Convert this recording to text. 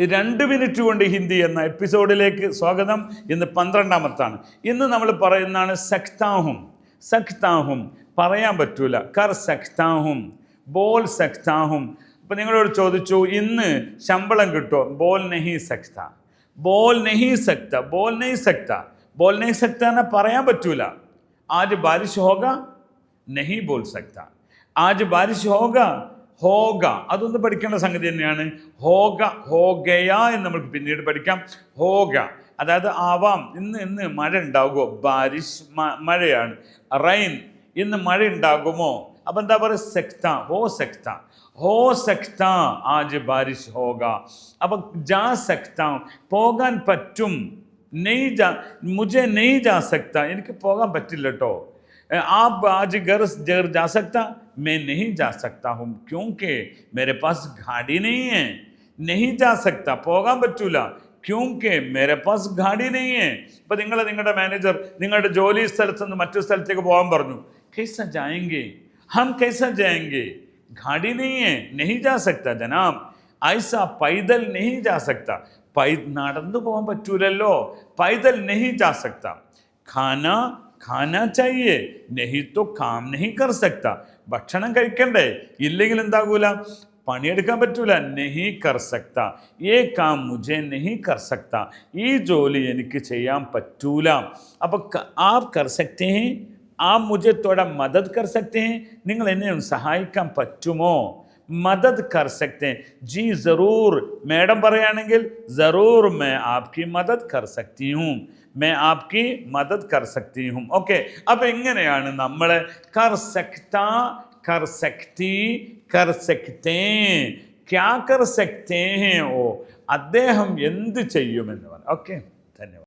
2 minute കൊണ്ട് ഹിന്ദി എന്ന എപ്പിസോഡിലേക്ക് സ്വാഗതം. ഇന്ന് 12ാമത്താണ്. ഇന്ന് നമ്മൾ പറയുന്നതാണ് സക്താഹും. സക്താഹും പറയാൻ പറ്റൂല. കർ സക്താഹും, ബോൾ സക്താഹും. അപ്പം നിങ്ങളോട് ചോദിച്ചു ഇന്ന് ശമ്പളം കിട്ടുമോ? ബോൾ നെഹി സക്ത, ബോൾ നെഹി സക്ത, ബോൾ നെഹി സക്ത. ബോൾ നെഹി സക്ത എന്ന് പറയാൻ പറ്റൂല. ആജ് ബാരിഷ് ഹോഗ, നെഹി ബോൾ സക്ത. ആജ് ബാരിഷ് ഹോഗ, ഹോഗ. അതൊന്ന് പഠിക്കേണ്ട സംഗതി തന്നെയാണ്. ഹോഗ, ഹോഗയ എന്ന് നമുക്ക് പിന്നീട് പഠിക്കാം. ഹോഗ അതായത് ആവാം. ഇന്ന് മഴ ഉണ്ടാകുമോ? ബാരിഷ് മഴയാണ്. റൈൻ, ഇന്ന് മഴ ഉണ്ടാകുമോ? അപ്പം എന്താ പറയുക? സെക്ത, ഹോ സെക്ത, ഹോ സെക്ത ആജ് ബാരിഷ് ഹോഗ. അപ്പം ജാ സെക്ത, പോകാൻ പറ്റും. നെയ് ജാ, മുझे नहीं जा सकता, എനിക്ക് പോകാൻ പറ്റില്ല കേട്ടോ. आप आज घर जा सकता? मैं नहीं जा सकता हूँ क्योंकि मेरे पास गाड़ी नहीं है. नहीं जा सकता, പോകാൻ പറ്റൂല. क्योंकि मेरे पास गाड़ी नहीं है. ഇപ്പം നിങ്ങളുടെ മാനേജർ നിങ്ങളുടെ ജോലി സ്ഥലത്ത് നിന്ന് മറ്റൊരു സ്ഥലത്തേക്ക് പോകാൻ പറഞ്ഞു. कैसा जाएंगे? हम कैसा जाएंगे? गाड़ी नहीं है, नहीं जा सकता जनाब. ऐसा पैदल नहीं जा सकता. നടന്നു പോകാൻ പറ്റൂലല്ലോ. പൈതൽ നെഹി ജാ സക്ത. ഖാന ഖാനാ ചാഹിയേ, നെഹി തോ കാം നെഹി കർ സക്ത. ഭക്ഷണം കഴിക്കണ്ടേ? ഇല്ലെങ്കിൽ എന്താകൂല? പണിയെടുക്കാൻ പറ്റൂല. നെഹി കർ സക്ത, ഏ കാം മുझे നെഹി കർ സക്ത. ഈ ജോലി എനിക്ക് ചെയ്യാൻ പറ്റൂല. അപ്പോൾ ആപ് കർ സക്തേ ഹേ, ആപ് മുझे തോടാ മദദ് കർ സക്തേ ഹേ. നിങ്ങൾ എന്നെ ഒന്ന് സഹായിക്കാൻ പറ്റുമോ? മദദ് കർ സക്തേ. ജി ജറൂർ. മേഡം പറയുകയാണെങ്കിൽ ജറൂർ മേ ആപ്കി മദദ് കർ സക്തി ഹൂം, മേ ആപ്കി മദദ് കർ സക്തി ഹൂം. ഓക്കെ, അപ്പം എങ്ങനെയാണ് നമ്മൾ കർ സക്ത, കർ സക്തി, കർ സക്തേ, ക്യാ കർ സക്തേ ഹേ, ഓ അദ്ദേഹം എന്ത് ചെയ്യുമെന്ന് പറ. ഓക്കെ, ധന്യവാദം.